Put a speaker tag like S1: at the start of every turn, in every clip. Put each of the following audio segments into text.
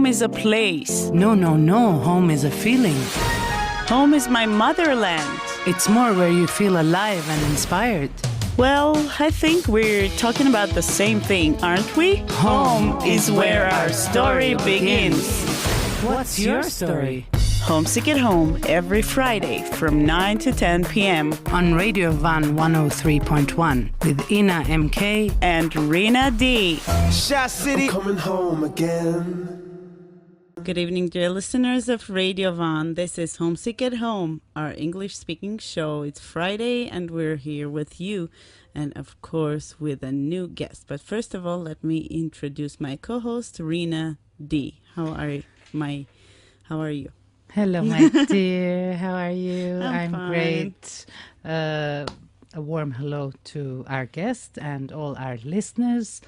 S1: Home is a place.
S2: No, no, no. Home is a feeling.
S1: Home is my motherland.
S2: It's more where you feel alive and inspired.
S1: Well, I think we're talking about the same thing, aren't we? Home is where our story begins.
S2: What's your story?
S1: Homesick at Home every Friday from 9 to 10 p.m.
S2: On Radio Van 103.1 with Ina MK
S1: and Rena D.
S3: Shot City, I'm coming home again.
S1: Good evening, dear listeners of Radio Van. This is Homesick at Home, our English-speaking show. It's Friday, and we're here with you, and of course, with a new guest. But first of all, let me introduce my co-host, Rena D. How are you?
S2: Hello, my dear. How are you?
S1: I'm fine.
S2: Great. A warm hello to our guest and all our listeners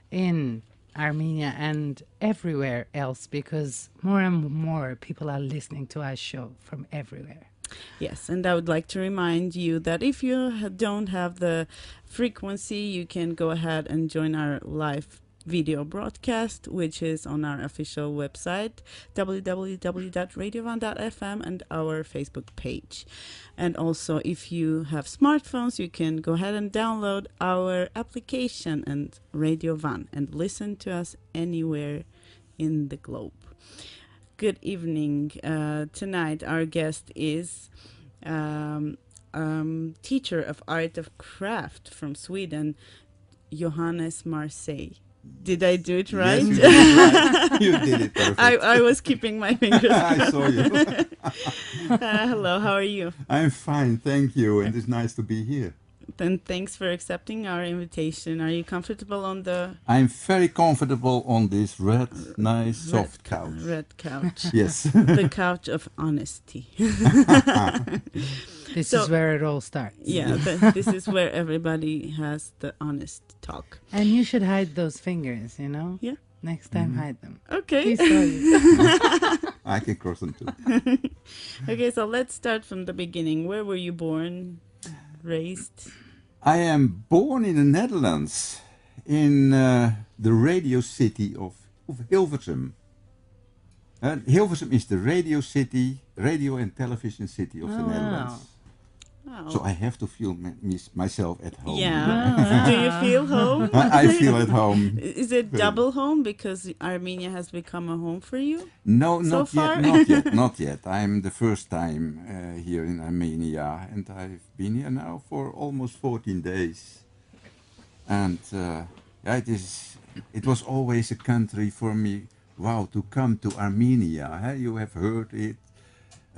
S2: in Armenia and everywhere else, because more and more people are listening to our show from everywhere.
S1: Yes, and I would like to remind you that if you don't have the frequency, you can go ahead and join our live video broadcast, which is on our official website, www.radiovan.fm, and our Facebook page. And also, if you have smartphones, you can go ahead and download our application and Radio Van and listen to us anywhere in the globe. Good evening. Tonight, our guest is teacher of art of craft from Sweden, Johannes Marseille. Did I do it right?
S4: Yes, you did it right. You did it perfect.
S1: I was keeping my fingers.
S4: I saw you.
S1: Hello, how are you?
S4: I'm fine, thank you, and it's nice to be here.
S1: Then thanks for accepting our invitation. Are you comfortable on the...
S4: I'm very comfortable on this nice, soft couch.
S1: Red couch.
S4: Yes.
S1: The couch of honesty.
S2: This is where it all starts.
S1: Yeah, this is where everybody has the honest talk.
S2: And you should hide those fingers, you know?
S1: Yeah.
S2: Next time, hide them.
S1: Okay.
S4: I can cross them too.
S1: Okay, so let's start from the beginning. Where were you born, raised?
S4: I am born in the Netherlands, in the radio city of Hilversum. Hilversum is the radio and television city of the Netherlands.
S1: Oh.
S4: So I have to feel myself at home.
S1: Yeah. Do you feel home?
S4: I feel at home.
S1: Is it double home because Armenia has become a home for you?
S4: No,
S1: so
S4: not
S1: far?
S4: yet, not yet. I'm the first time here in Armenia, and I've been here now for almost 14 days. And it was always a country for me. Wow, to come to Armenia. You have heard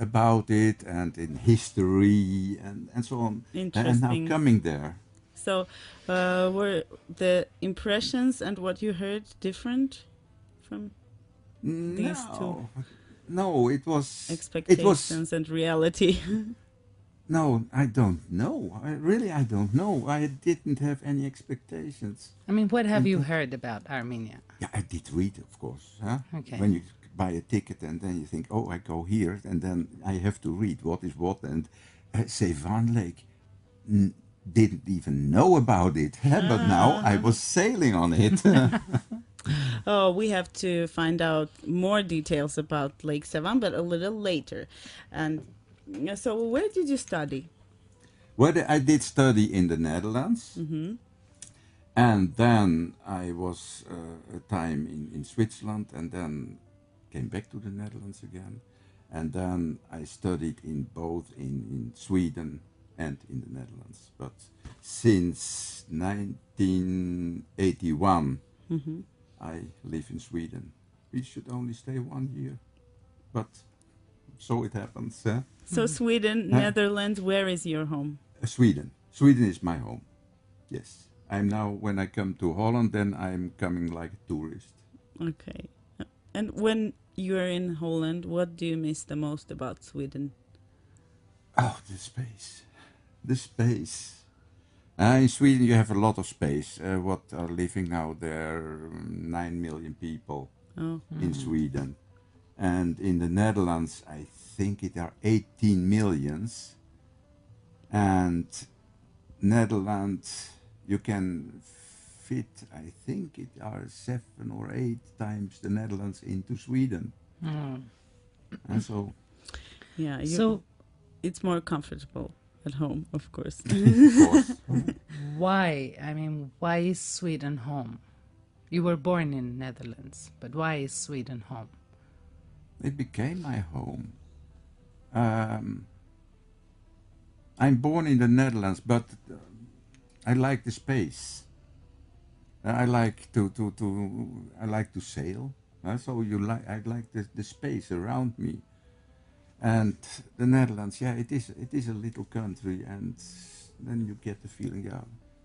S4: about it and in history and so on.
S1: Interesting.
S4: And now coming there.
S1: So were the impressions and what you heard different from these two?
S4: No, it was...
S1: Expectations and reality.
S4: No, I don't know. I don't know. I didn't have any expectations.
S2: I mean, what have you heard about Armenia?
S4: Yeah, I did read, of course. Huh?
S2: Okay.
S4: When you buy a ticket and then you think, oh, I go here, and then I have to read what is what. And Sevan Lake didn't even know about it, but now I was sailing on it.
S1: Oh, we have to find out more details about Lake Sevan, but a little later. And so where did you study?
S4: Well, I did study in the Netherlands.
S1: Mm-hmm.
S4: And then I was a time in Switzerland, and then came back to the Netherlands again. And then I studied in both in Sweden and in the Netherlands. But since 1981, I live in Sweden. We should only stay 1 year, but so it happens.
S1: So Sweden, Netherlands, where is your home?
S4: Sweden. Sweden is my home, yes. I'm now, when I come to Holland, then I'm coming like a tourist.
S1: Okay. And when you're in Holland, what do you miss the most about Sweden?
S4: Oh, the space. The space. In Sweden you have a lot of space. What are living now there, 9 million people in Sweden. And in the Netherlands, I think it are 18 millions. And Netherlands, you can fit, I think it are 7 or 8 times the Netherlands into Sweden. And so,
S1: Yeah,
S2: So
S1: it's more comfortable at home, of course.
S4: of course,
S2: why? I mean, why is Sweden home? You were born in Netherlands, but why is Sweden home?
S4: it became my home. I'm born in the Netherlands, but I like the space. I like I like to sail. So I like the space around me. And the Netherlands, yeah, it is a little country, and then you get the feeling, yeah,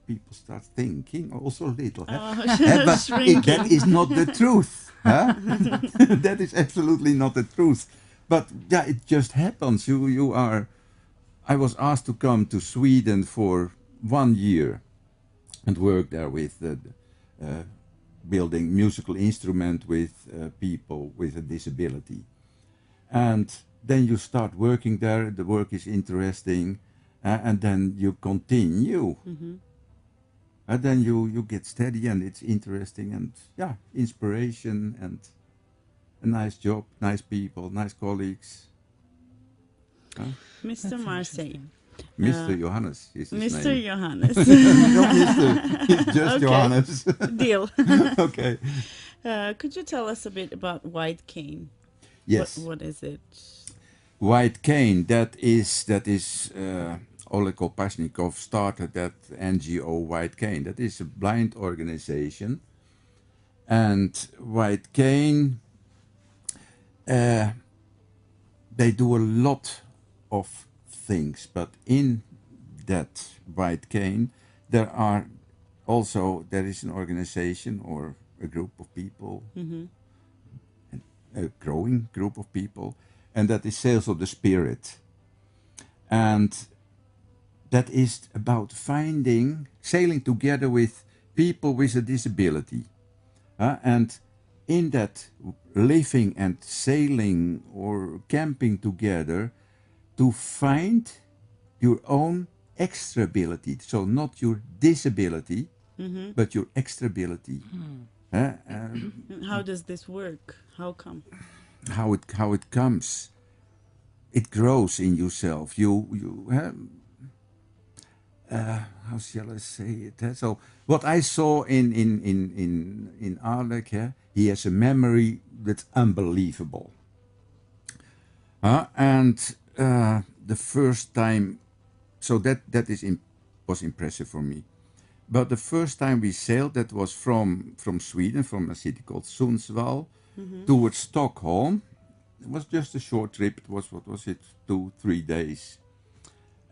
S4: people start thinking also little. But that is not the truth. That is absolutely not the truth. But yeah, it just happens. I was asked to come to Sweden for 1 year and work there with building musical instrument with people with a disability. And then you start working there, the work is interesting, and then you continue. And then you get steady and it's interesting and, yeah, inspiration and a nice job, nice people, nice colleagues.
S1: Mr. Marseille.
S4: Mr. Johannes is his
S1: Mr.
S4: name.
S1: Johannes.
S4: Not Mr. He's just
S1: Okay.
S4: Johannes.
S1: Deal.
S4: Okay.
S1: Could you tell us a bit about White Cane?
S4: Yes.
S1: What is it?
S4: White Cane, that is Oleg Kolpasnikov started that NGO White Cane. That is a blind organization. And White Cane, they do a lot of things, but in that White Cane, there is an organization or a group of people, a growing group of people, and that is Sales of the Spirit. And that is about sailing together with people with a disability. And in that living and sailing or camping together to find your own extrability. So not your disability, but your extrability.
S1: How does this work? How come?
S4: How it comes, it grows in yourself. How shall I say it? So what I saw in Alec, he has a memory that's unbelievable. And the first time, so that was impressive for me. But the first time we sailed, that was from Sweden, from a city called Sundsvall, towards Stockholm. It was just a short trip. It was, 2-3 days.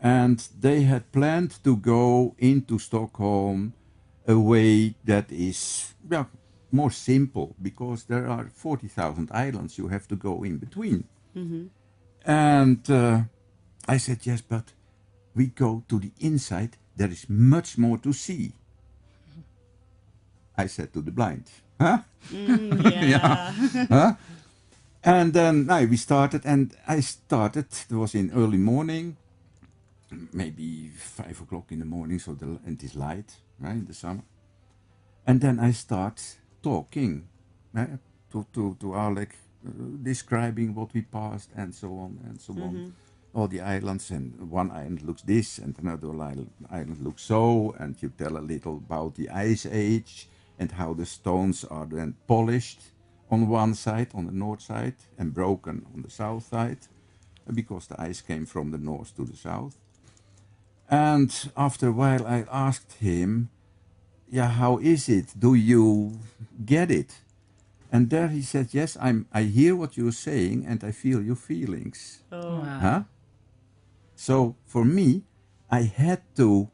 S4: And they had planned to go into Stockholm a way that is more simple, because there are 40,000 islands you have to go in between. And I said, yes, but we go to the inside, there is much more to see. I said to the blind, huh?
S1: Yeah.
S4: Huh? And then we started, and it was in early morning, maybe 5 o'clock in the morning, so it is light, right, in the summer. And then I start talking to Alec, describing what we passed and so on and so on. All the islands, and one island looks this and another island looks so, and you tell a little about the ice age and how the stones are then polished on one side, on the north side, and broken on the south side, because the ice came from the north to the south. And after a while I asked him, how is it? Do you get it? And there he said, yes, I hear what you're saying and I feel your feelings.
S1: Oh.
S2: Wow.
S4: So for me, I had to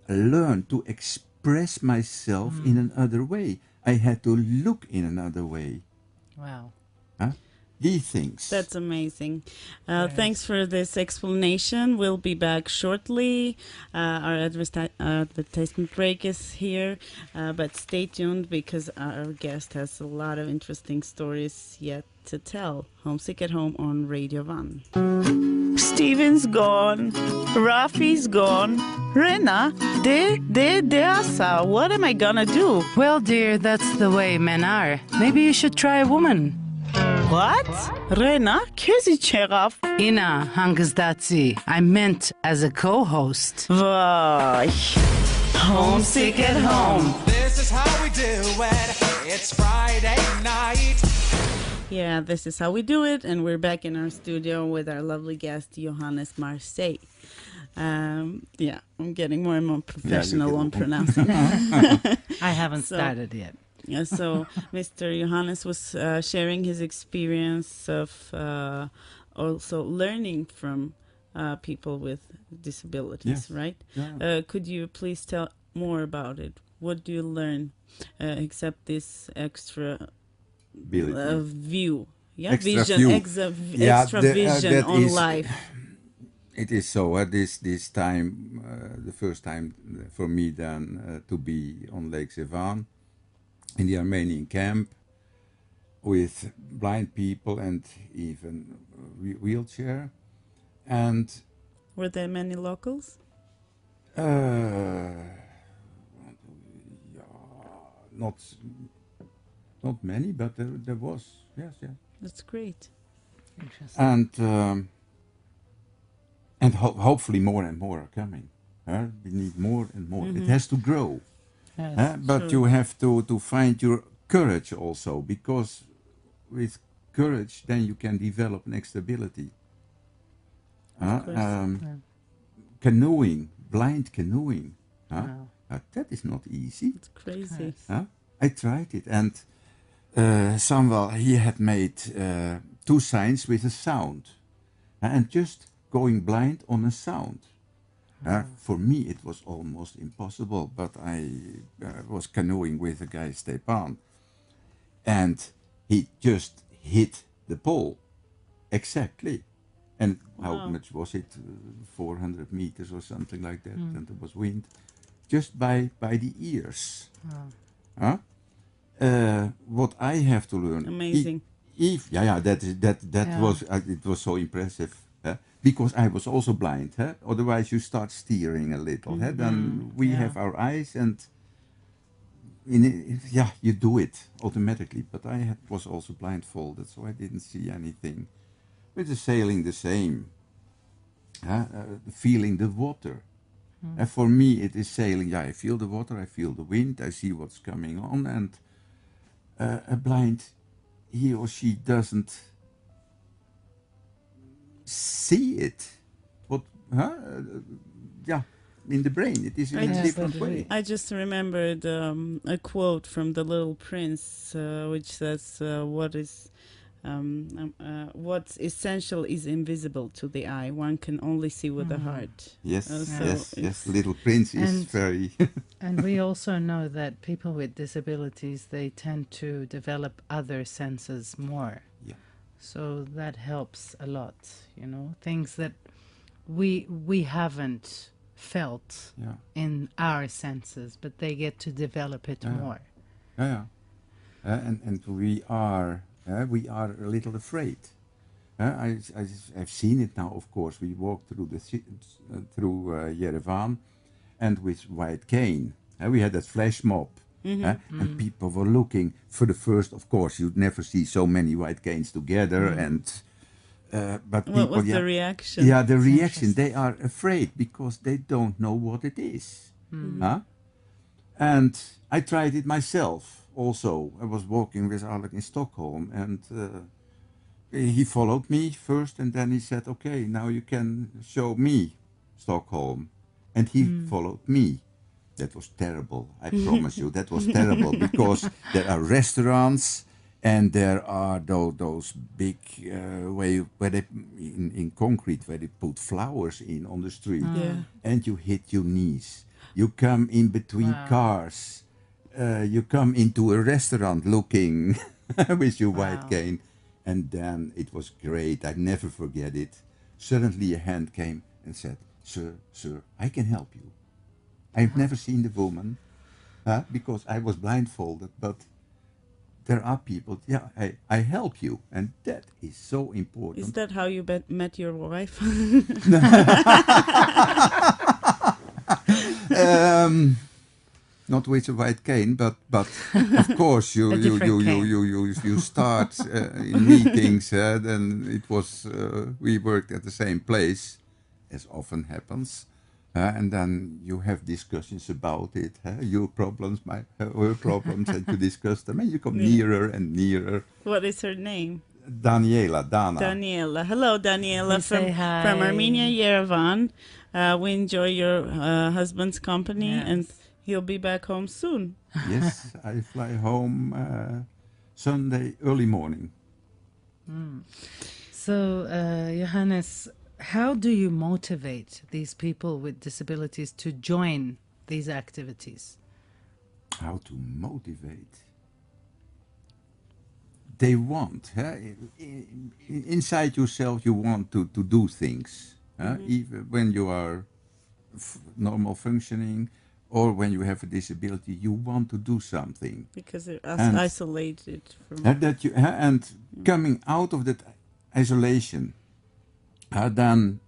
S4: learn to express myself in another way. I had to look in another way.
S2: Wow.
S4: These things.
S1: That's amazing. Thanks for this explanation. We'll be back shortly. Our advertisement break is here, but stay tuned because our guest has a lot of interesting stories yet to tell. Homesick at Home on Radio 1. Steven's gone. Rafi's gone. Rena, Asa, what am I gonna do?
S2: Well, dear, that's the way men are. Maybe you should try a woman.
S1: What? Rena, kezi çeraf.
S2: Ina hangizdatsi. I meant as a co-host.
S1: Vay. Homesick at home.
S3: This is how we do it. It's Friday night.
S1: Yeah, this is how we do it, and we're back in our studio with our lovely guest, Johannes Marseille. Yeah, I'm getting more and more professional on pronouncing.
S2: I haven't started yet.
S1: Yeah, so Mr. Johannes was sharing his experience of also learning from people with disabilities,
S4: Yes.
S1: right?
S4: Yeah.
S1: Could you please tell more about it? What do you learn except this extra view? Yeah,
S4: Extra
S1: vision,
S4: view.
S1: extra vision
S4: that
S1: on
S4: is-
S1: life.
S4: It is so. This time, the first time for me then to be on Lake Sevan in the Armenian camp with blind people and even wheelchair, and
S1: Were there many locals?
S4: not many, but there was, yes.
S1: That's great.
S2: Interesting.
S4: And hopefully more and more are coming. We need more and more. It has to grow.
S2: Yes.
S4: But you have to find your courage also, because with courage then you can develop an stability.
S1: course.
S4: Canoeing, blind canoeing.
S2: Wow.
S4: That is not easy.
S1: It's crazy.
S2: Yes.
S4: I tried it, and Samuel, he had made 2 signs with a sound, and just going blind on a sound. For me, it was almost impossible, but I was canoeing with a guy, Stepan, and he just hit the pole exactly. And how much was it? 400 meters or something like that, and there was wind. Just by the ears. What I have to learn.
S1: Amazing.
S4: That was it was so impressive. Because I was also blind. Otherwise, you start steering a little. Then we have our eyes, and you do it automatically. But I was also blindfolded, so I didn't see anything. With the sailing, the same. Feeling the water. For me, it is sailing. Yeah, I feel the water, I feel the wind, I see what's coming on, and a blind, he or she doesn't see it. In the brain, it is in a different way.
S1: I just remembered a quote from The Little Prince, which says, "What's essential is invisible to the eye. One can only see with the heart."
S4: Yes,
S1: So
S4: yes. Little Prince is
S2: And-
S4: very.
S2: And we also know that people with disabilities, they tend to develop other senses more.
S4: Yeah.
S2: So that helps a lot, things that we haven't felt
S4: Yeah.
S2: in our senses, but they get to develop it more.
S4: Yeah. And we are a little afraid. I've seen it now. Of course, we walked through Yerevan, and with white cane, we had that flash mob, and people were looking for the first. Of course, you'd never see so many white canes together, and but
S1: What
S4: people,
S1: was the reaction?
S4: Yeah, the reaction. They are afraid because they don't know what it is. And I tried it myself also. I was walking with Alec in Stockholm, and he followed me first, and then he said, "Okay, now you can show me Stockholm." And he followed me. That was terrible. I promise you, that was terrible, because there are restaurants, and there are those big where they in concrete where they put flowers in on the street, and you hit your knees. You come in between cars. You come into a restaurant looking with your white cane, and then it was great. I never forget it. Suddenly a hand came and said, Sir, I can help you. I've never seen the woman because I was blindfolded, but there are people, yeah, I help you, and that is so
S1: Is
S4: important.
S1: that how you met your wife?
S4: Not with a white cane, but of course
S2: A different cane.
S4: you start in meetings. Then it was we worked at the same place, as often happens, and then you have discussions about it. Your problems, her problems, and you discuss them, and you come
S1: Yeah.
S4: nearer and nearer.
S1: What is her name?
S4: Dana.
S1: Daniela. Hello, Daniela
S2: We say
S1: from
S2: hi.
S1: Armenia, Yerevan. We enjoy your husband's company, and
S2: Yes.
S1: he'll be back home soon.
S4: Yes, I fly home Sunday early morning.
S2: So, Johannes, how do you motivate these people with disabilities to join these activities?
S4: How to motivate? They want, inside yourself, you want to do things. Even when you are normal functioning, or when you have a disability, you want to do something.
S1: Because they're
S4: And
S1: isolated from.
S4: and coming out of that isolation, then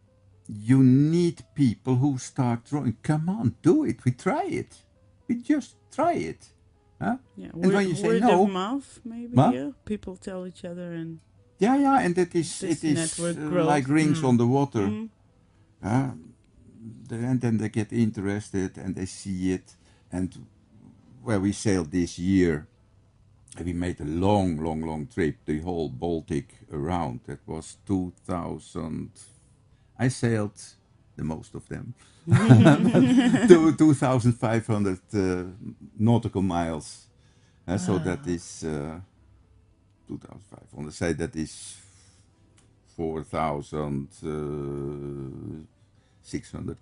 S4: you need people who start drawing. Come on, do it. We try it. We just try it.
S1: Yeah,
S4: And when you say
S1: word
S4: no,
S1: of mouth, maybe.
S4: Huh?
S1: Yeah, people tell each other, and
S4: yeah, and it
S1: This
S4: is
S1: network grows.
S4: like rings on the water.
S1: Mm.
S4: And then they get interested and they see it. And where we sailed this year, we made a long trip, the whole Baltic around. That was 2,000. I sailed the most of them. 2,500 nautical miles. So that is 2,500. Say that is 4,600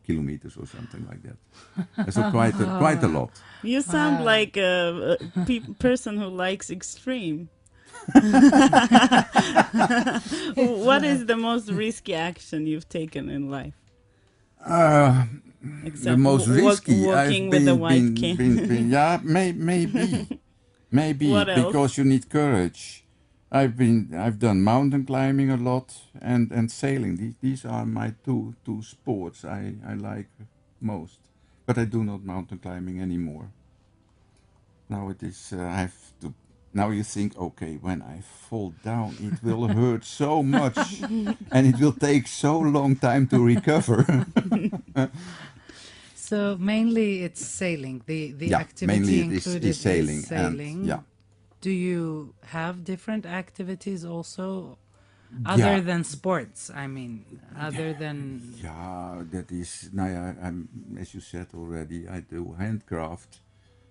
S4: kilometers or something like that. So quite a lot.
S1: You sound like a person who likes extreme. What is the most risky action you've taken in life? Except
S4: The most risky
S1: walking
S4: I've
S1: with a
S4: been,
S1: white
S4: been,
S1: cane.
S4: been, yeah, maybe
S1: What else?
S4: because you need courage. I've done mountain climbing a lot and sailing. These are my two sports I like most. But I do not mountain climbing anymore. Now it is I have to. Now you think, okay, when I fall down, it will hurt so much, and it will take so long time to recover.
S2: So mainly it's sailing. The
S4: Yeah,
S2: activity
S4: mainly it
S2: included
S4: is sailing,
S2: sailing.
S4: and yeah.
S2: Do you have different activities also other
S4: Yeah.
S2: than sports? I mean, other than
S4: Yeah, that is. Now, I'm, as you said already, I do handcraft,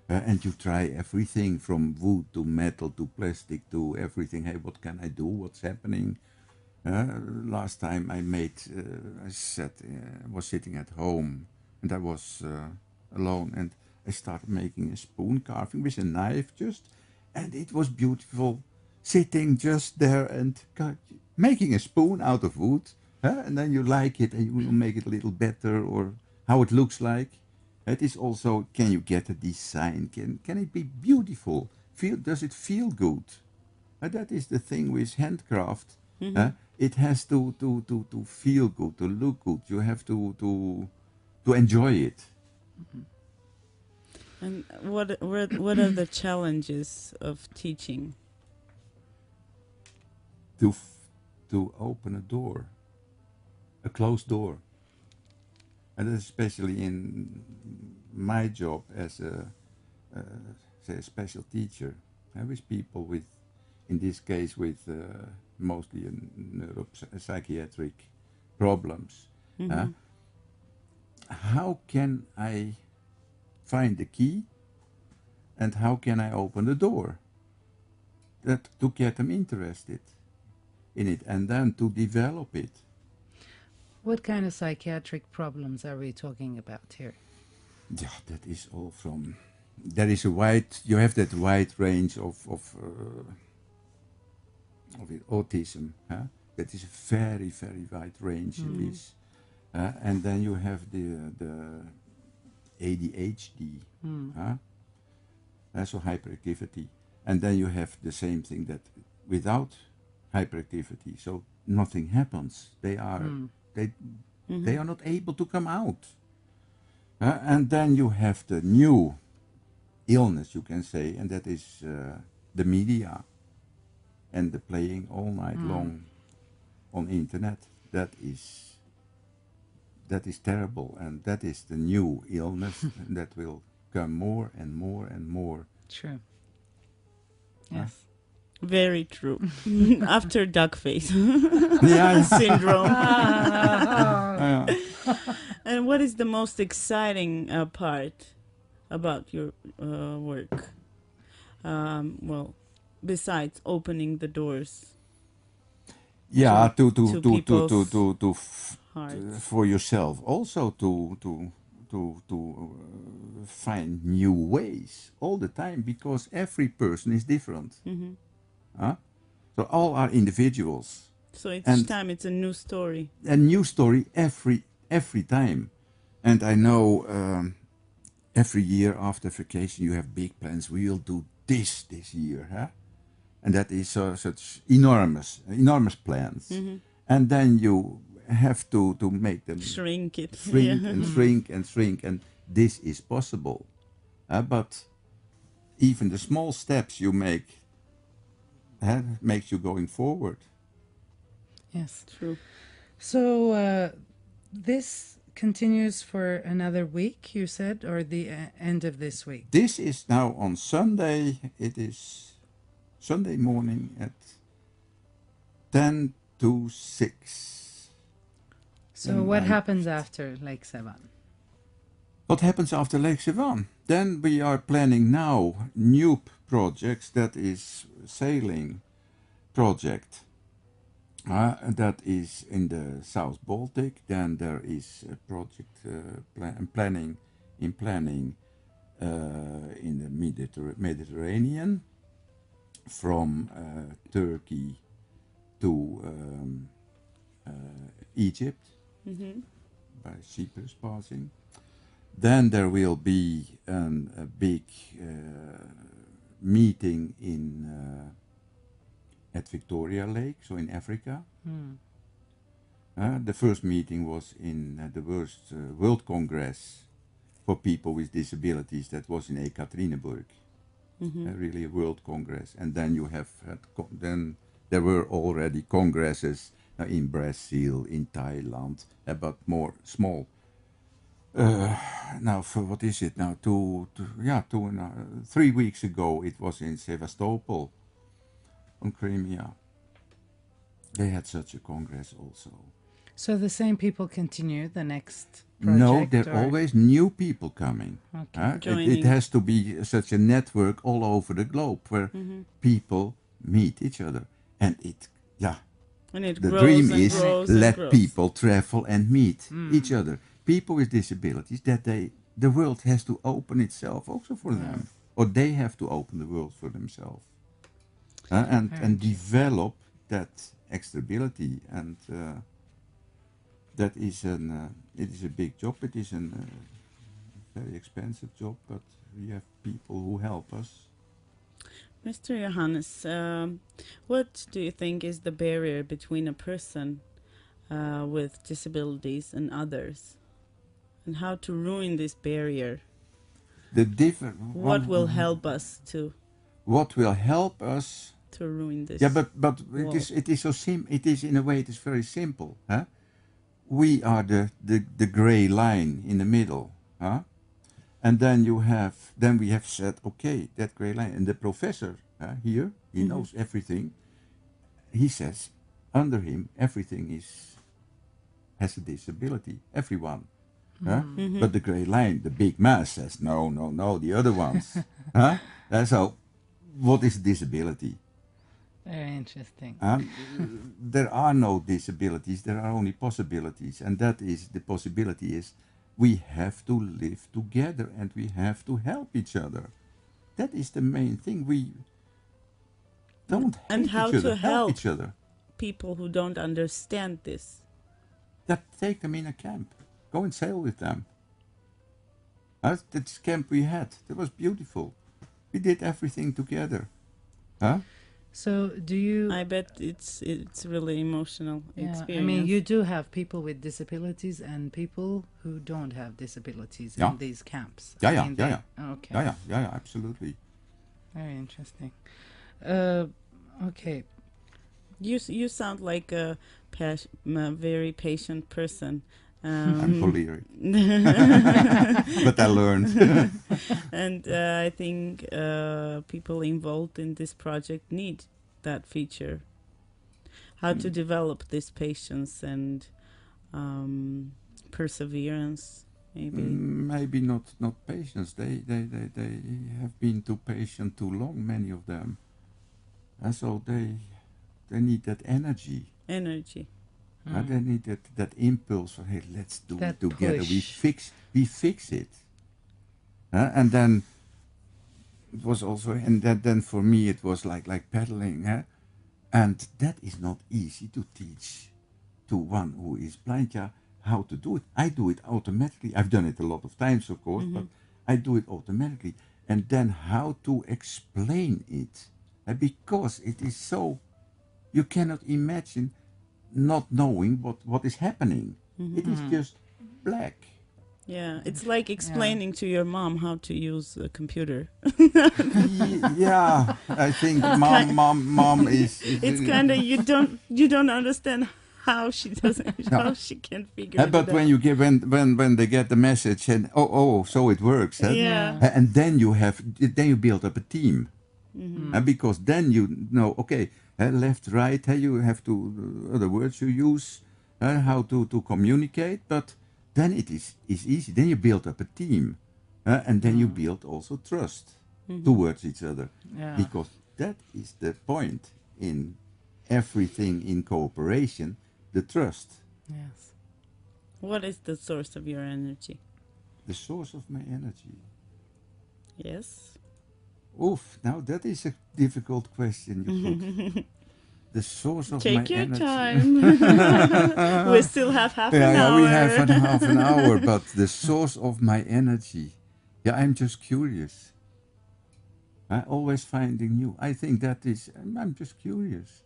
S4: and you try everything from wood to metal to plastic to everything. Hey, what can I do? What's happening? Last time I made, was sitting at home, and I was alone, and I started making a spoon carving with a knife, and it was beautiful, sitting just there and making a spoon out of wood, and then you like it, and you will make it a little better, or how it looks like. It is also, can you get a design? Can it be beautiful? Does it feel good? That is the thing with handcraft. It has to feel good, to look good. You have to enjoy it.
S1: And what are the challenges of teaching?
S4: To open a door, a closed door, and especially in my job as say a special teacher, with people with, in this case, with mostly neuropsychiatric problems. How can I find the key, and how can I open the door? That to get them interested in it, and then to develop it.
S2: what kind of psychiatric problems are we talking about here?
S4: Yeah, that is all from. There is a wide. You have that wide range of autism. That is a very wide range. It is, and then you have the ADHD. So hyperactivity, And then you have the same thing that without hyperactivity, so nothing happens. They are they are not able to come out. And then you have the new illness, you can say, and that is the media and the playing all night long on internet. That is terrible, and that is the new illness that will come more and more and more.
S2: True. Yes.
S1: Very true. After duck face
S4: Yeah.
S1: syndrome. And what is the most exciting part about your work? Well, besides opening the doors
S4: Yeah,
S1: to people's hearts.
S4: for yourself, also to find new ways all the time, because every person is different. So all are individuals.
S1: So each
S4: And-
S1: time it's a new story.
S4: A new story every time. And I know every year after vacation you have big plans. We will do this year, huh? And that is such enormous plans. And then you have to make them
S1: Shrink it.
S4: shrink
S1: Yeah.
S4: and shrink and shrink, and this is possible. But even the small steps you make makes you going forward.
S2: Yes.
S1: True.
S2: So this continues for another week, you said, or the end of this week?
S4: This is now on Sunday. It is Sunday morning at 10 to 6.
S2: So
S4: And
S2: what
S4: I-
S2: happens after Lake Sevan?
S4: What happens after Lake Sevan? Then we are planning now new projects. That is sailing project. That is in the South Baltic. Then there is a project planning in the Mediterranean, from Turkey to Egypt, by Cyprus passing. Then there will be a big meeting at Victoria Lake, so in Africa. The first meeting was in the World Congress for people with disabilities. That was in Ekaterinburg, really a World Congress. And then you have then there were already congresses in Brazil, in Thailand, but more small. Now, for what is it now? 3 weeks ago, it was in Sevastopol, on Crimea. They had such a congress also.
S2: So the same people continue the next project?
S4: No, there are
S2: or-
S4: always new people coming.
S2: Okay.
S4: It
S1: Joining.
S4: has to be such a network all over the globe where people meet each other. And
S1: And it
S4: the
S1: grows
S4: dream
S1: and
S4: is
S1: grows and
S4: let
S1: grows.
S4: people travel and meet each other. People with disabilities, the world has to open itself also for them, or they have to open the world for themselves, and develop that extrability. And that is it is a big job. It is a very expensive job, but we have people who help us.
S1: Mr. Johannes, what do you think is the barrier between a person with disabilities and others? And how to ruin this barrier? What will help us to
S4: What will help us?
S1: ruin this?
S4: Yeah, but
S1: wall?
S4: it is so It is, in a way, it is very simple, huh? We are the gray line in the middle, huh? And then we have said, okay, that gray line, and the professor here, he knows everything. He says, under him, everything has a disability, everyone. Huh? But the gray line, the big mass, says, no, the other ones. Huh? So, what is disability?
S2: Very interesting.
S4: There are no disabilities, there are only possibilities. And that is, the possibility is, we have to live together and we have to help each other. That is the main thing. We don't
S1: And
S4: hate
S1: how
S4: each other,
S1: to help
S4: each other.
S1: people who don't understand this.
S4: Take them in a camp. Go and sail with them. That camp we had, that was beautiful. We did everything together. Huh?
S2: So do you?
S1: I bet it's really emotional
S2: Yeah,
S1: experience.
S2: I mean, you do have people with disabilities and people who don't have disabilities
S4: Yeah.
S2: in these camps.
S4: Yeah,
S2: I
S4: yeah,
S2: mean,
S4: yeah,
S2: Okay.
S4: yeah, absolutely.
S2: Very interesting. Okay.
S1: You sound like a very patient person.
S4: I'm choleric, but I learned.
S1: And I think people involved in this project need that feature. How to develop this patience and perseverance, maybe.
S4: Maybe not patience. They have been too patient too long, many of them, and so they need that energy.
S1: Energy.
S4: They need that impulse of, hey, let's do
S2: That
S4: it together.
S2: push.
S4: We fix it. And then it was also, and then for me it was like pedaling. And that is not easy to teach to one who is blind, yeah, how to do it. I do it automatically. I've done it a lot of times, of course, but I do it automatically. And then how to explain it, because it is so, you cannot imagine not knowing what is happening. It is just black.
S1: Yeah, it's like explaining to your mom how to use a computer.
S4: Yeah, I think mom is.
S1: It's kind of you don't understand how she doesn't how she can figure it
S4: But
S1: out.
S4: when you get when they get the message and so it works.
S1: Yeah.
S4: And then you build up a team. Because then you know, okay, left, right, you have to the words you use, how to communicate, but then it is easy. Then you build up a team, and then you build also trust towards each other, because that is the point in everything in cooperation, the trust.
S2: Yes.
S1: What is the source of your energy?
S4: The source of my energy.
S1: Yes.
S4: Oof, now that is a difficult question you put. The source of my
S1: Take your
S4: energy.
S1: time. We still have half an hour.
S4: We have half an hour, but the source of my energy. Yeah, I'm just curious. Always finding new. I think that is, I'm just curious.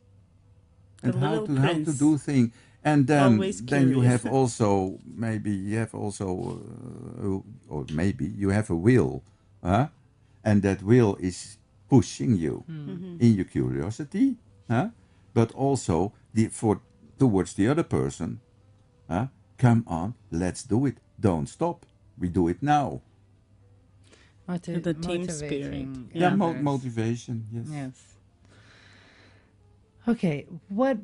S4: And how to do things. And then you have also, maybe you have also, or maybe you have a will. And that will is pushing you in your curiosity, but also towards the other person. Come on, let's do it. Don't stop. We do it now.
S1: The team spirit.
S4: Yeah, motivation. Yes.
S2: Yes. Okay, what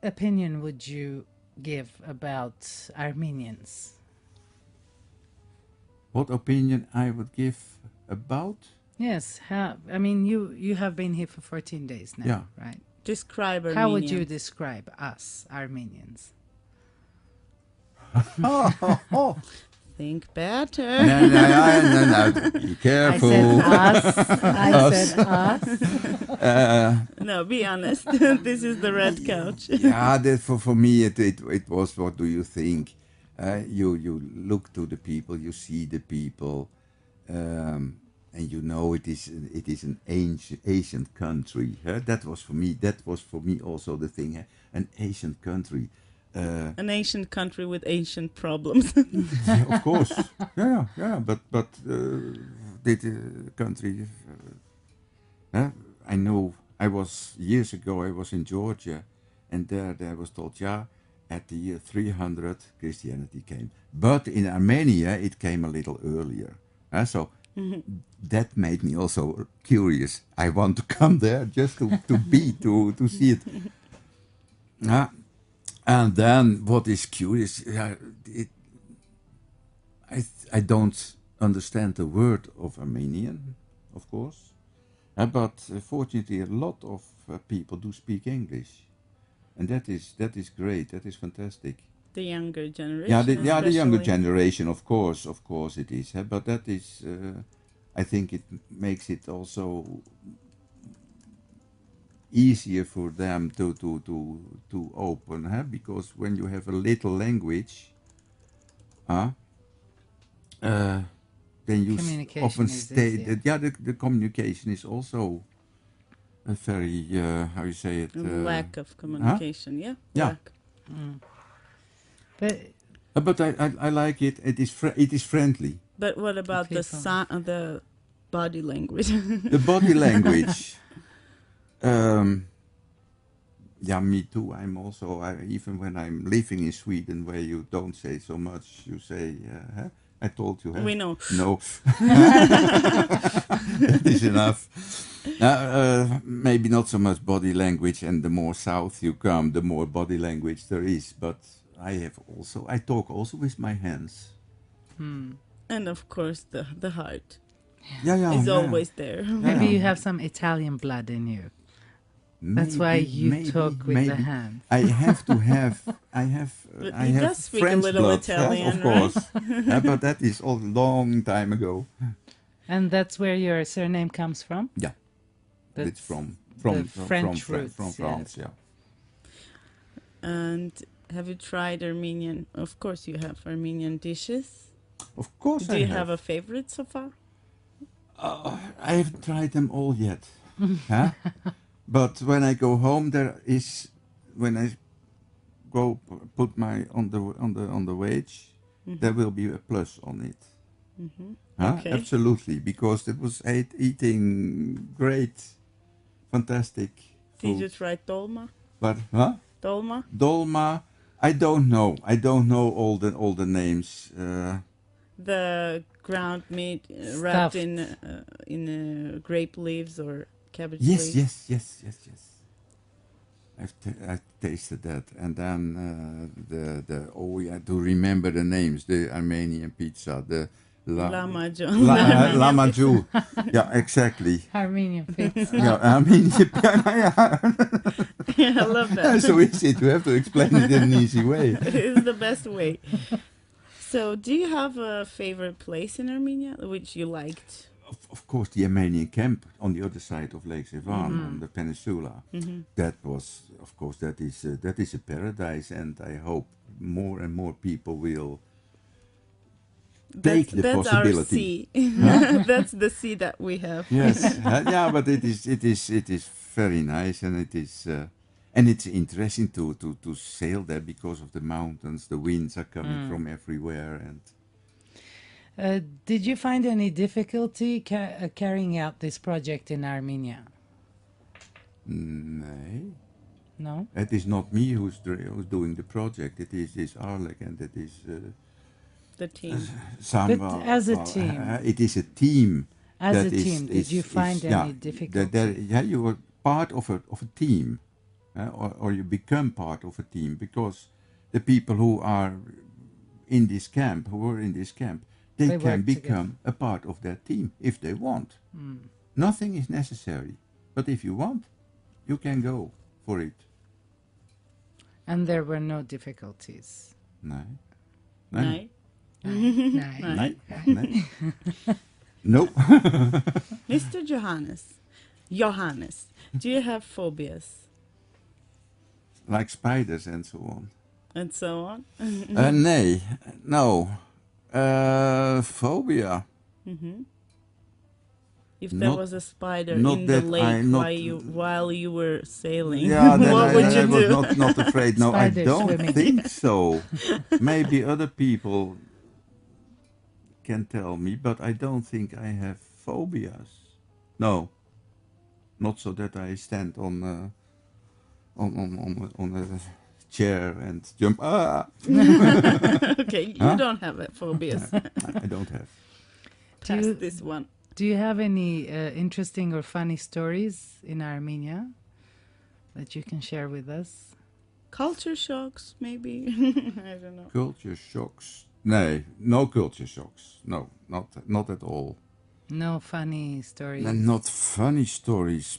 S2: opinion would you give about Armenians?
S4: What opinion I would give about?
S2: Yes, I mean, you have been here for 14 days now, right?
S1: Describe Armenians.
S2: How would you describe us, Armenians?
S1: Think better.
S4: No. Be careful.
S2: I said us.
S1: No, be honest. This is the red couch.
S4: Yeah, that for me it was. What do you think? You look to the people, you see the people, and you know it is an ancient Asian country. That was for me. That was for me also the thing. An Asian country.
S1: An ancient country with ancient problems.
S4: Yeah, of course. Yeah. But the country. I know. Years ago. I was in Georgia, and there I was told, at the year 300 Christianity came, but in Armenia it came a little earlier. So that made me also curious. I want to come there just to see it. And then what is curious, I don't understand the word of Armenian, of course, but fortunately a lot of people do speak English, and that is great. That is fantastic.
S1: The younger generation.
S4: Yeah, the younger generation, of course it is. But that is, I think it makes it also easier for them to open, because when you have a little language, then you often stay. The communication is also a very how you say it?
S1: Lack of communication. Yeah.
S4: Yeah.
S1: Lack.
S2: But
S4: But I like it. It is friendly.
S1: But what about the
S2: people.
S1: the body language?
S4: The body language. Yeah, me too. I'm also even when I'm living in Sweden, where you don't say so much, you say, huh? I told you. Huh?
S1: We know.
S4: No, that is enough. Maybe not so much body language, and the more south you come, the more body language there is. But I talk also with my hands.
S1: And of course, the heart
S4: Yeah,
S1: is always there.
S2: Maybe you have some Italian blood in you. That's why you talk with the hands.
S4: I have to have. I have.
S1: But
S4: I
S1: he
S4: have
S1: does speak
S4: French
S1: a little
S4: blood,
S1: Italian,
S4: of course. But that is a long time ago.
S2: And that's where your surname comes from?
S4: Yeah,
S2: That's
S4: it's from
S2: French roots,
S4: from France. Yeah.
S1: And have you tried Armenian? Of course, you have Armenian dishes.
S4: Of course,
S1: Do you have a favorite so far?
S4: I haven't tried them all yet. Huh? But when I go home, when I go put my on the wage, there will be a plus on it. Huh?
S1: Okay.
S4: Absolutely, because it was eating great, fantastic food.
S1: Did you try dolma?
S4: But
S1: Dolma?
S4: dolma, I don't know. I don't know all the names.
S1: The ground meat wrapped in grape leaves or cabbage leaves?
S4: Yes. I've tasted that, and then to remember the names, the Armenian pizza, the
S1: Lamajun.
S4: Lamajun. Yeah, exactly.
S2: Armenian pizza.
S4: Yeah, Armenian.
S1: Yeah, I love that.
S4: So easy to have to explain it in an easy way.
S1: It's the best way. So, do you have a favorite place in Armenia which you liked?
S4: Of course, the Armenian camp on the other side of Lake Sevan, on the peninsula. That was, of course, that is a paradise, and I hope more and more people will take the possibility.
S1: That's our sea. That's the sea that we have.
S4: Yes, yeah, but it is very nice, and it's interesting to sail there because of the mountains. The winds are coming from everywhere, and.
S2: Did you find any difficulty carrying out this project in Armenia? No?
S4: It is not me who's doing the project. It is Arlek, and it is
S1: The team.
S2: But as a team.
S4: It is a team.
S2: As a team, did you find any difficulty?
S4: You were part of a team, or you become part of a team, because the people who are in this camp, they can become a part of that team if they want. Nothing is necessary, but if you want, you can go for it.
S2: And there were no difficulties?
S4: No.
S1: Right?
S4: No.
S1: Mr. Johannes, do you have phobias?
S4: Like spiders and so on.
S1: And so on?
S4: No. Phobia.
S1: If there was a spider in
S4: not
S1: the
S4: that
S1: lake while you were sailing,
S4: Yeah,
S1: what would you do?
S4: I was not afraid. No, I
S2: Spiders
S4: don't
S2: swimming.
S4: think so. Maybe other people can tell me, but I don't think I have phobias. No, not so that I stand on a chair and jump.
S1: Okay, you don't have phobias.
S4: I don't have.
S1: Pass this one.
S2: Do you have any interesting or funny stories in Armenia that you can share with us?
S1: Culture shocks, maybe. I don't know.
S4: Culture shocks? No culture shocks. No, not at all.
S2: No funny stories?
S4: And not funny stories.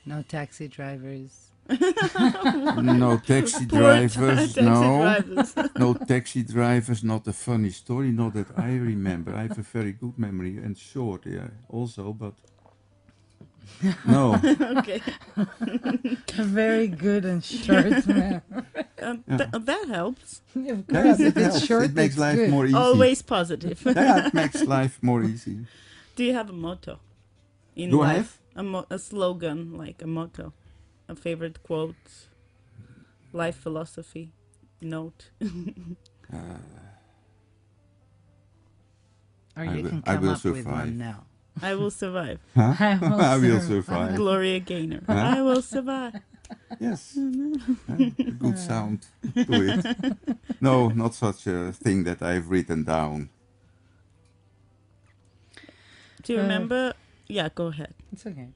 S2: No taxi drivers?
S4: No taxi drivers, no taxi drivers, not a funny story, not that I remember. I have a very good memory and short, also, but no.
S1: Okay.
S2: Very good and short.
S1: That helps.
S2: Of course, if it's short,
S4: it makes
S2: it's
S4: life
S2: good.
S4: more easy.
S1: Always positive.
S4: Yeah, it makes life more easy.
S1: Do you have a motto in
S4: Do I
S1: life?
S4: have?
S1: a slogan, like a motto, a favorite quote, life philosophy, note.
S2: Or
S4: I
S2: you
S4: will-
S2: can
S4: I
S2: come
S4: will
S2: up with
S4: survive.
S2: one now.
S1: I will survive.
S4: Huh?
S2: I will
S4: I will
S2: survive.
S4: survive.
S1: Gloria Gaynor.
S4: Huh?
S1: I will survive.
S4: Yes. A good sound to it. No, not such a thing that I've written down.
S1: Do you remember? Yeah, go ahead.
S2: It's okay.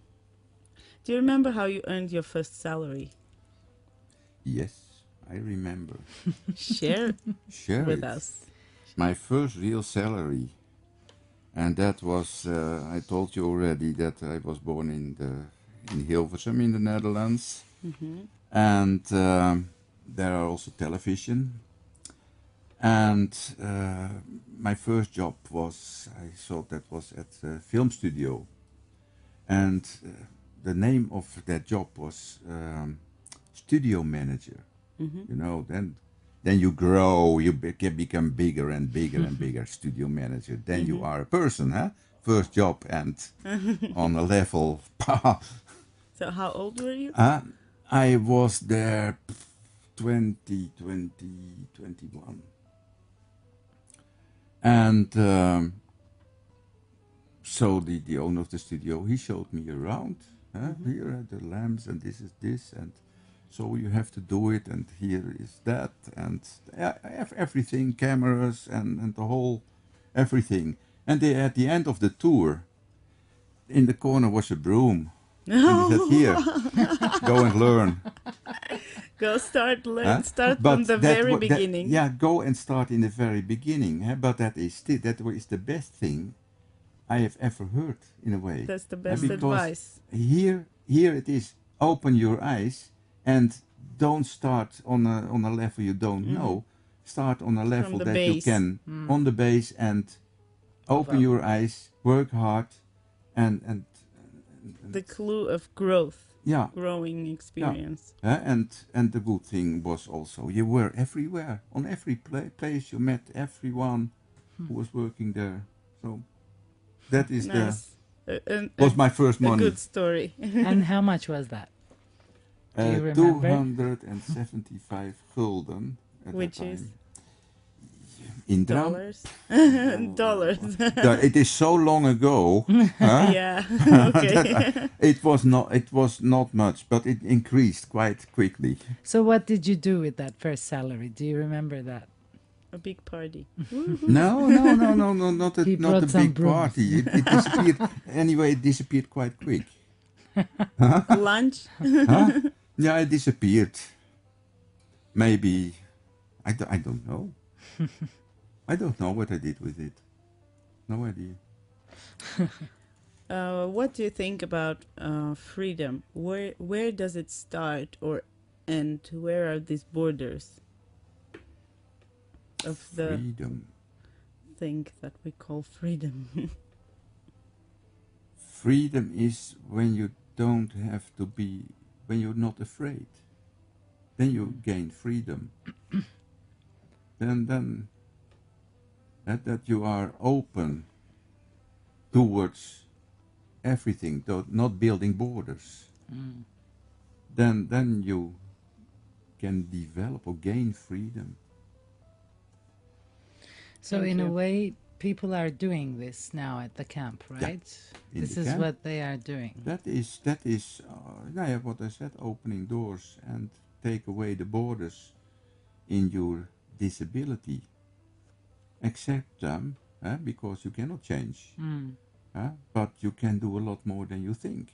S1: Do you remember how you earned your first salary?
S4: Yes, I remember.
S1: Share
S4: Share
S1: with
S4: it.
S1: us.
S4: My first real salary. And that was, I told you already that I was born in Hilversum in the Netherlands. And there are also television. And my first job was, I thought that was at a film studio. And the name of that job was studio manager. You know, then you grow, you become bigger and bigger and bigger studio manager. Then you are a person, huh? First job and on a level.
S1: So how old were you?
S4: I was there 21. And so the owner of the studio, he showed me around. Here are the lamps and this is this and so you have to do it and here is that and I have everything, cameras and the whole everything. And they, at the end of the tour, in the corner was a broom. And he said, here, go and learn.
S1: Go start
S4: Huh?
S1: start
S4: But
S1: from the
S4: that
S1: very
S4: wa- that-
S1: beginning.
S4: yeah, go and start in the very beginning. But that is the best thing I have ever heard in a way.
S1: That's the best
S4: Because
S1: advice.
S4: Here it is. Open your eyes and don't start on a level you don't know. Start on a level
S1: the
S4: that you
S1: base.
S4: can on the base and open your eyes, work hard, and
S1: The clue of growth,
S4: yeah.
S1: growing experience.
S4: And the good thing was also you were everywhere. On every place you met everyone who was working there. So that is
S1: Nice.
S4: was my first
S1: A
S4: money.
S1: good story.
S2: And how much was that? Do you remember?
S4: 275 gulden at
S1: Which
S4: that time.
S1: is
S4: In dram.
S1: dollars. Dollars.
S4: It is so long ago.
S1: Yeah. Okay.
S4: It was not much, but it increased quite quickly.
S2: So what did you do with that first salary? Do you remember that?
S1: A big party.
S4: No, not
S2: He
S4: a
S2: brought some
S4: big
S2: brooms.
S4: party. It disappeared. Anyway, it disappeared quite quick.
S1: Lunch.
S4: Huh? Yeah, it disappeared. Maybe, I don't know. I don't know what I did with it. No idea.
S1: What do you think about freedom? Where does it start or end? Where are these borders of the
S4: Freedom.
S1: thing that we call freedom?
S4: Freedom is when you don't have to be, when you're not afraid. Then you gain freedom. Then that you are open towards everything, not building borders. Then you can develop or gain freedom.
S2: So
S1: Thank
S2: in a
S1: you.
S2: way, people are doing this now at the camp, right?
S4: in
S2: This
S4: the
S2: is
S4: camp.
S2: what they are doing.
S4: That is what I said, opening doors and take away the borders in your disability. Accept them, because you cannot change. But you can do a lot more than you think.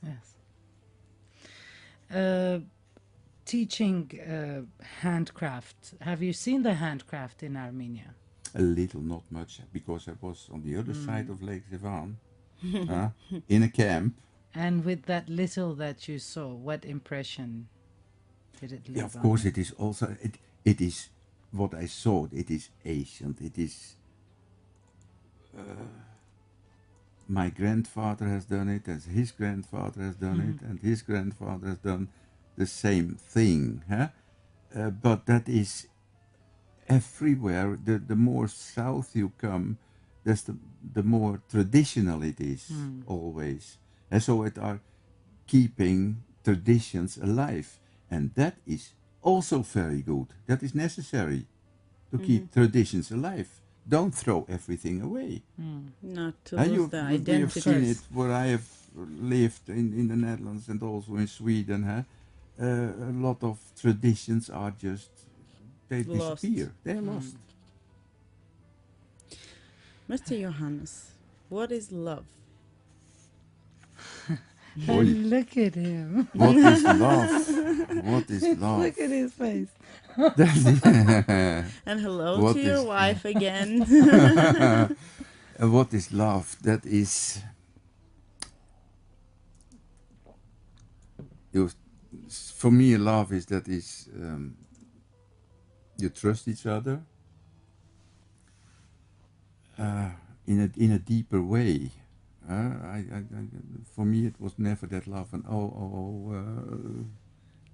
S2: Yes. Teaching handcraft. Have you seen the handcraft in Armenia?
S4: A little, not much, because I was on the other side of Lake Zevan, in a camp.
S2: And with that little that you saw, what impression did it leave
S4: Yeah, of
S2: on
S4: course,
S2: you?
S4: it is also it is what I saw. It is ancient. It is. My grandfather has done it, as his grandfather has done it, and his grandfather has done the same thing. But that is everywhere. The more south you come, that's the more traditional it is always. And so it are keeping traditions alive. And that is also very good. That is necessary to keep traditions alive. Don't throw everything away.
S1: Not to lose the
S4: We have
S1: identity.
S4: seen it where I have lived in the Netherlands and also in Sweden. A lot of traditions are just, they
S1: Lost.
S4: disappear. They're lost.
S1: Mr. Johannes, what is love?
S4: Boy,
S2: Look at him.
S4: what is love? What is love?
S2: Look at his face.
S1: And hello
S4: What
S1: to your
S4: is-
S1: wife again.
S4: What is love? That is, for me, love is you trust each other in a deeper way. For me, it was never that love and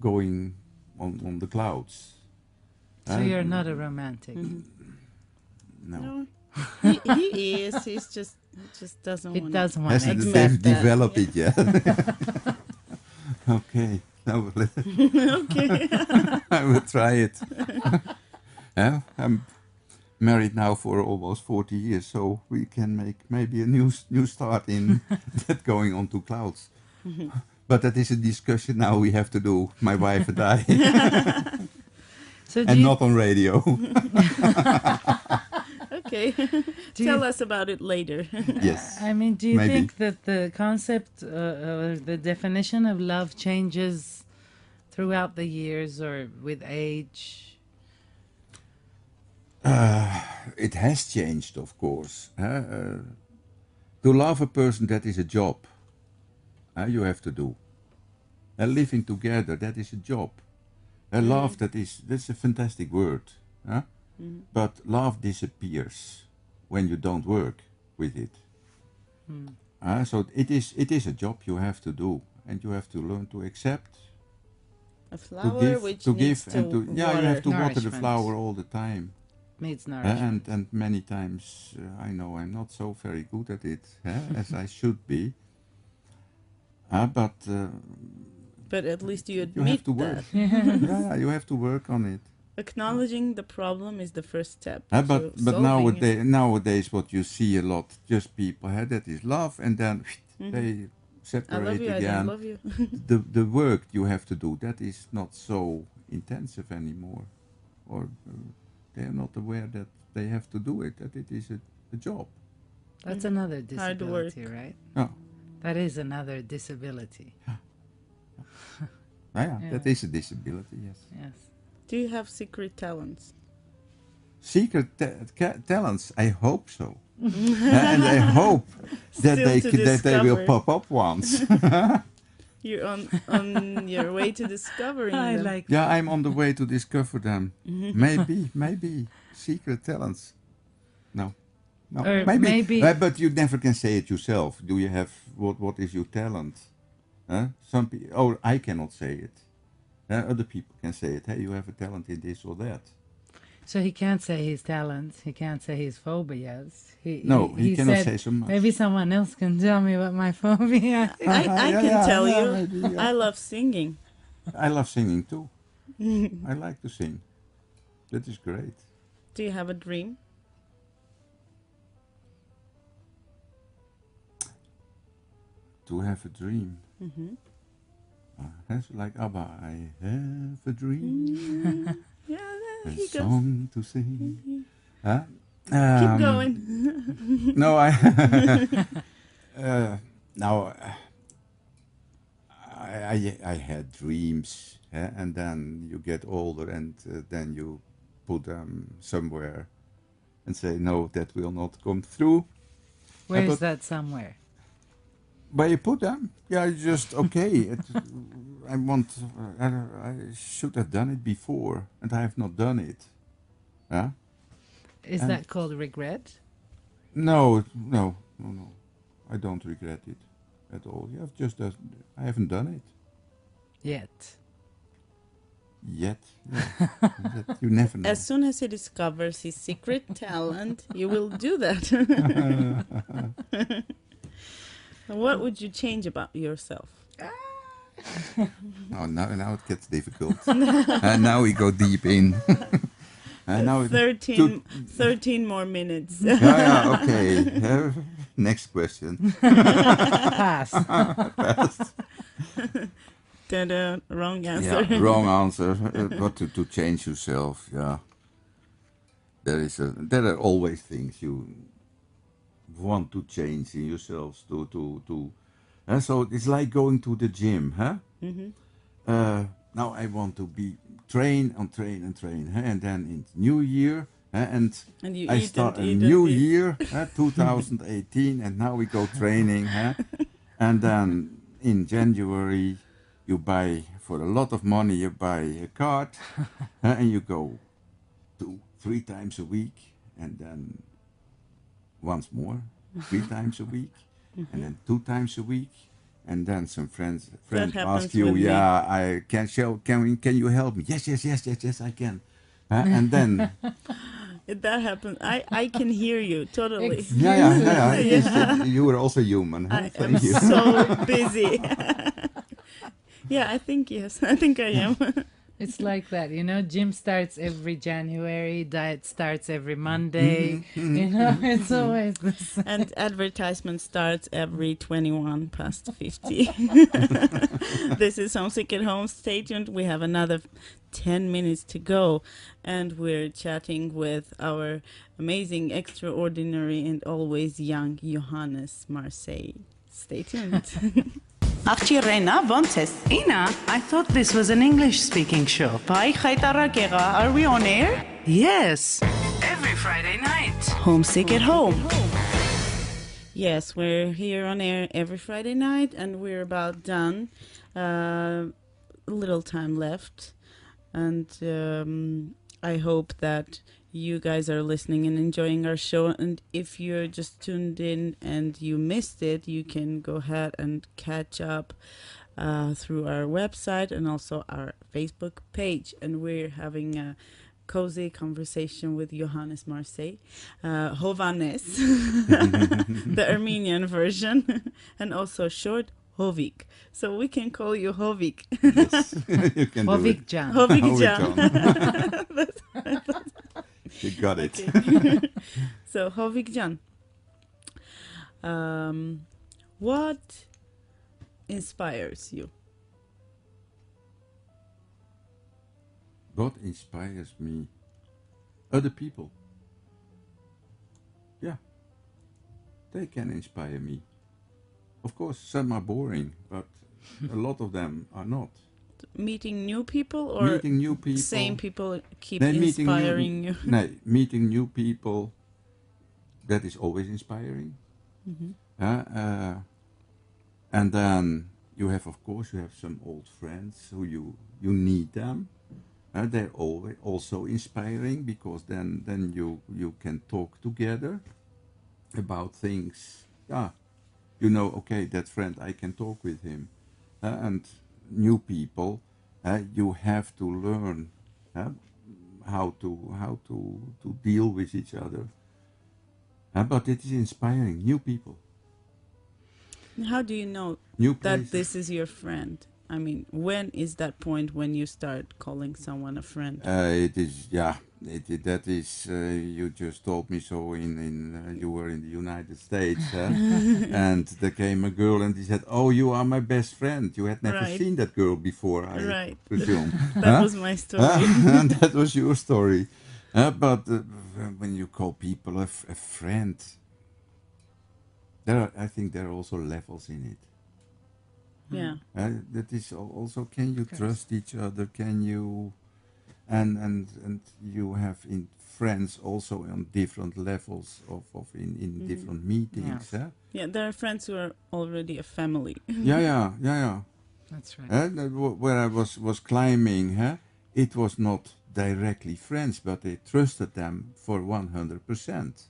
S4: going on the clouds.
S2: So you're not a romantic.
S4: No.
S1: No, he is. He just doesn't
S2: He
S1: want
S2: doesn't want to
S4: Hasn't
S2: accept that.
S4: developed it yet. Okay, now
S1: Okay.
S4: I will try it. Yeah, I'm married now for almost 40 years, so we can make maybe a new start in that going on to clouds. But that is a discussion now we have to do, my wife and I,
S2: So do
S4: and
S2: you,
S4: not on radio.
S1: Okay.
S2: do
S1: Tell
S2: you,
S1: us about it later.
S4: Yes.
S2: I mean, do you
S4: Maybe.
S2: think that the concept or the definition of love changes throughout the years or with age?
S4: It has changed, of course. To love a person, that is a job. You have to do. Living together, that is a job. Love, that's a fantastic word. But love disappears when you don't work with it. So it is a job you have to do, and you have to learn to accept,
S1: A
S4: to
S1: flower
S4: give,
S1: which
S4: to
S1: needs
S4: give,
S1: to
S4: and to
S1: water.
S4: you have to water the
S2: Nourishment.
S4: flower all the time.
S2: Needs nourishment.
S4: And many times I know I'm not so very good at it as I should be. But
S1: But at least you
S4: you
S1: admit
S4: have to work.
S1: that.
S4: Yeah, you have to work on it.
S1: Acknowledging the problem is the first step.
S4: But
S1: to solving
S4: nowadays what you see a lot, just people that is love, and then they
S1: it. I
S4: separate
S1: love you, I
S4: again.
S1: don't love you.
S4: The work you have to do, that is not so intensive anymore, or they are not aware that they have to do it, that it is a job.
S2: That's another
S1: Hard work.
S2: disability, right?
S4: Oh,
S2: That is another disability.
S4: yeah,
S2: Yeah.
S4: that is a disability, yes.
S2: Yes.
S1: Do you have secret talents?
S4: Secret talents, I hope so. And I hope that
S1: Still to
S4: that they will
S1: discover.
S4: pop up once.
S1: You're on your way to discovering
S2: I
S1: them.
S2: like
S4: Yeah, I'm on the way to discover them. Maybe secret talents. No,
S2: Or maybe-
S4: But you never can say it yourself. Do you have what is your talent? Some people. Oh, I cannot say it. Other people can say it. Hey, you have a talent in this or that.
S2: So he can't say his talents. He can't say his phobias.
S4: No, he cannot
S2: said,
S4: say so much.
S2: Maybe someone else can tell me what my phobia is.
S1: I
S4: Yeah,
S1: can tell
S4: yeah,
S1: you,
S4: maybe, yeah.
S1: I love singing.
S4: I love singing too. I like to sing. That is great.
S1: Do you have a dream?
S4: To have a dream. That's like ABBA. I have a dream.
S1: Yeah,
S4: A
S1: there he goes.
S4: song to sing. Huh?
S1: Keep going.
S4: No, now I had dreams, and then you get older, and then you put them somewhere, and say no, that will not come through.
S2: Where's
S4: but-
S2: that somewhere?
S4: Where you put them? Yeah, just okay. I should have done it before, and I have not done it. Yeah.
S2: Is
S4: And-
S2: that called regret?
S4: No. I don't regret it at all. I haven't done it yet. Yeah. You never know.
S1: As soon as he discovers his secret talent, you will do that. What would you change about yourself?
S4: Oh, now it gets difficult. And now we go deep in. And now
S1: 13 more minutes.
S4: yeah, okay. Next question.
S2: Pass.
S1: Ta-da, wrong answer.
S4: Yeah, wrong answer. But to change yourself, yeah. There are always things you want to change in yourselves so it's like going to the gym, huh? Now I want to train, huh? And then in New Year, and
S1: you
S4: I
S1: eat
S4: start
S1: and
S4: a
S1: eat
S4: new
S1: and eat.
S4: year, 2018, and now we go training, huh? And then in January you buy, for a lot of money, you buy a card, and you go 2-3 times a week, and then once more, 3 times a week, and then 2 times a week, and then some friend
S1: happens
S4: ask you,
S1: with me.
S4: yeah, I can you help me? Yes, I can. And then
S1: That happens. I can hear you totally.
S4: yeah. You were also human. Huh?
S1: I am so busy. Yeah, I think yes. I think I am.
S2: It's like that, gym starts every January, diet starts every Monday, it's always the same.
S1: And advertisement starts every 21 past 50. This is Homesick at Home. Stay tuned. We have another 10 minutes to go. And we're chatting with our amazing, extraordinary, and always young Johannes Marseille. Stay tuned.
S5: Աղջիրենա, ոնց ես? Ina, I thought this was an English-speaking show.
S1: Bye, Khaitaragera. Are we on air?
S5: Yes. Every Friday night.
S1: Homesick at Home. Yes, we're here on air every Friday night, and we're about done. A little time left, and I hope that you guys are listening and enjoying our show. And if you're just tuned in and you missed it, you can go ahead and catch up through our website and also our Facebook page. And we're having a cozy conversation with Johannes Marseille, Hovannes, the Armenian version, and also short Hovik. So we can call you Hovik.
S4: Yes, you can do it.
S2: Hovik-jan.
S1: Hovik-jan.
S4: You got it.
S1: Okay. So Hovik-jan, what inspires you?
S4: What inspires me? Other people. Yeah. They can inspire me. Of course, some are boring, but a lot of them are not.
S1: Meeting new people, or
S4: Meeting new people.
S1: same people keep
S4: No,
S1: inspiring you?
S4: No, meeting new people, that is always inspiring. And then you have, of course, some old friends who you need them. They're always also inspiring, because then you can talk together about things. Okay, that friend, I can talk with him. And new people, you have to learn how to deal with each other. But it is inspiring, new people.
S1: How do you know
S4: New
S1: that
S4: places.
S1: this is your friend? I mean, when is that point when you start calling someone a friend?
S4: It is, that is, you just told me so you were in the United States, and there came a girl and he said, "Oh, you are my best friend." You had never
S1: Right.
S4: seen that girl before, I presume.
S1: That was my story.
S4: And that was your story. But when you call people a friend, I think there are also levels in it.
S1: Yeah.
S4: That is also, can you trust each other? Can you, and you have in friends also on different levels in different meetings.
S2: Yes.
S1: Yeah, there are friends who are already a family.
S4: Yeah.
S2: That's right.
S4: Where I was climbing, it was not directly friends, but I trusted them for 100%.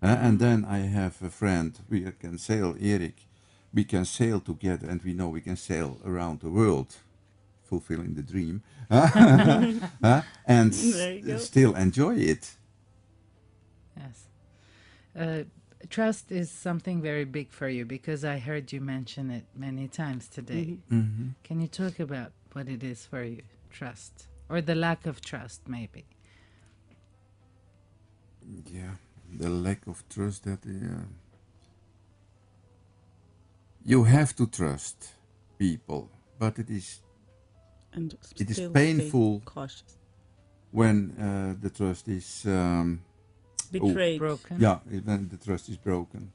S4: And then I have a friend, we can sail, Erik. We can sail together, and we know we can sail around the world fulfilling the dream, and
S1: There you go.
S4: still enjoy it.
S2: Yes. Trust is something very big for you because I heard you mention it many times today.
S4: Mm-hmm.
S2: Can you talk about what it is for you, trust? Or the lack of trust, maybe?
S4: Yeah, the lack of trust that you have to trust people, but it is
S1: And
S4: It is
S1: still
S4: painful.
S1: stay cautious.
S4: when the trust is
S1: Betrayed.
S2: Broken?
S4: when the trust is broken,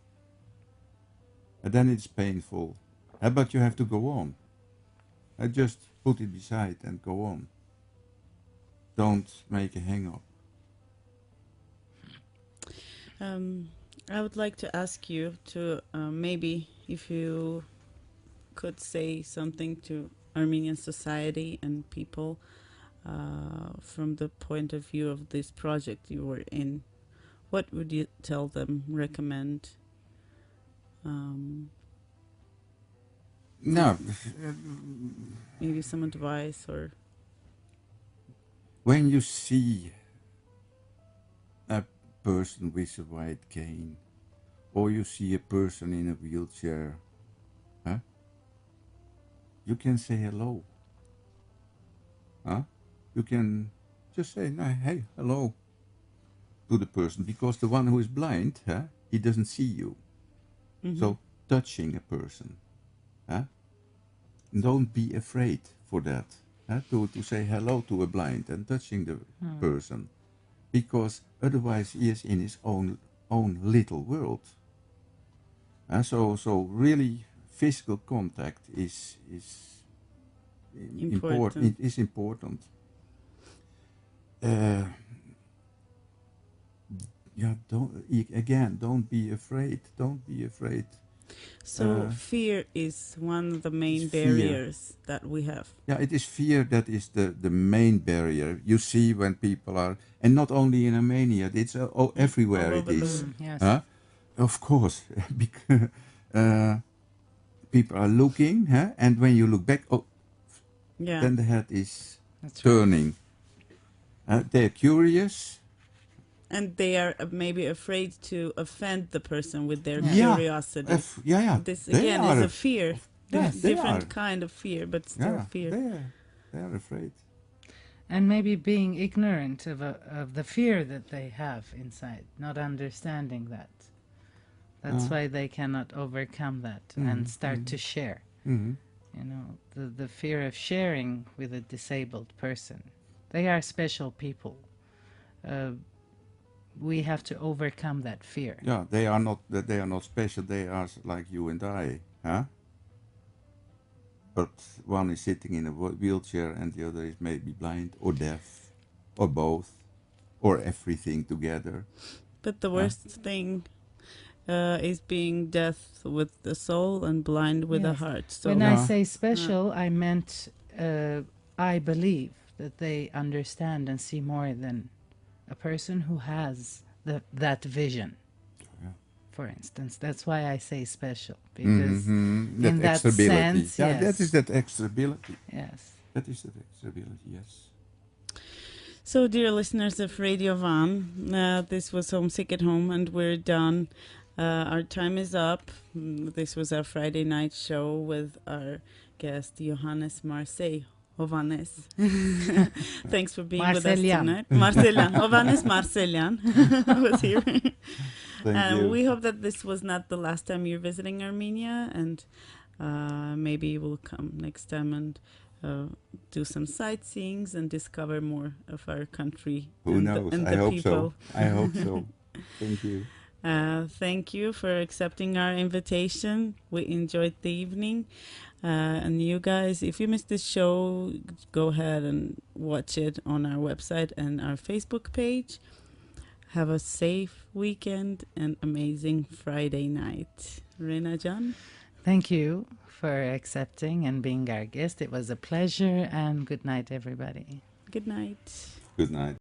S4: and then it's painful. But you have to go on. Just put it beside and go on. Don't make a hang up.
S1: I would like to ask you to maybe if you could say something to Armenian society and people from the point of view of this project you were in. What would you tell them, recommend?
S4: No,
S1: Maybe some advice or...
S4: when you see a person with a white cane, or you see a person in a wheelchair, you can say hello. You can just say, no, hey, hello to the person, because the one who is blind, he doesn't see you.
S1: Mhm.
S4: So touching a person, don't be afraid for that, to say hello to a blind and touching the person, because otherwise he is in his own little world. So really, physical contact is
S1: Important.
S4: It is important. Don't be afraid. Don't be afraid.
S1: So fear is one of the main
S4: it's fear.
S1: barriers that we have.
S4: Yeah, it is fear that is the main barrier. You see when people are, and not only in Armenia, it's everywhere
S1: All
S4: it
S1: over the
S4: is.
S1: world.
S2: Yes.
S4: Of course, because people are looking, and when you look back,
S1: Yeah.
S4: then the head is
S2: That's right.
S4: turning. They're curious.
S1: And they are maybe afraid to offend the person with their
S2: Yeah.
S1: curiosity. This
S4: they
S1: again
S4: are
S1: is a fear.
S4: Yeah,
S1: It's
S4: they
S1: different
S4: are.
S1: kind of fear, but still fear.
S4: They are afraid.
S2: And maybe being ignorant of the fear that they have inside, not understanding that. That's why they cannot overcome that and start to share.
S4: Mm-hmm.
S2: You know, the fear of sharing with a disabled person. They are special people. We have to overcome that fear.
S4: Yeah, they are not special. They are like you and I, But one is sitting in a wheelchair, and the other is maybe blind or deaf, or both, or everything together.
S1: But the worst thing is being deaf with the soul and blind with the
S2: Yes.
S1: heart. So
S2: When I say special, I meant I believe that they understand and see more than a person who has that vision.
S4: Yeah.
S2: For instance, that's why I say special, because
S4: Mm-hmm.
S2: in that
S4: extrability.
S2: sense,
S4: Yeah,
S2: yes.
S4: that is that extrability.
S2: Yes.
S4: That is that extrability. Yes.
S1: So, dear listeners of Radio Van, this was Homesick at Home, and we're done. Our time is up. This was our Friday night show with our guest, Johannes Marseille. Johannes. Thanks for being with us
S2: Marcellian.
S1: tonight. Marcellian. Johannes Marcellian was here.
S4: Thank you.
S1: We hope that this was not the last time you're visiting Armenia, and maybe we'll come next time and do some sightseeings and discover more of our country.
S4: Who
S1: and
S4: knows?
S1: and
S4: I hope
S1: people.
S4: so. I hope so. Thank you.
S1: Thank you for accepting our invitation. We enjoyed the evening. And you guys, if you missed this show, go ahead and watch it on our website and our Facebook page. Have a safe weekend and amazing Friday night. Rena Jan?
S2: Thank you for accepting and being our guest. It was a pleasure, and good night, everybody.
S1: Good night.
S4: Good night.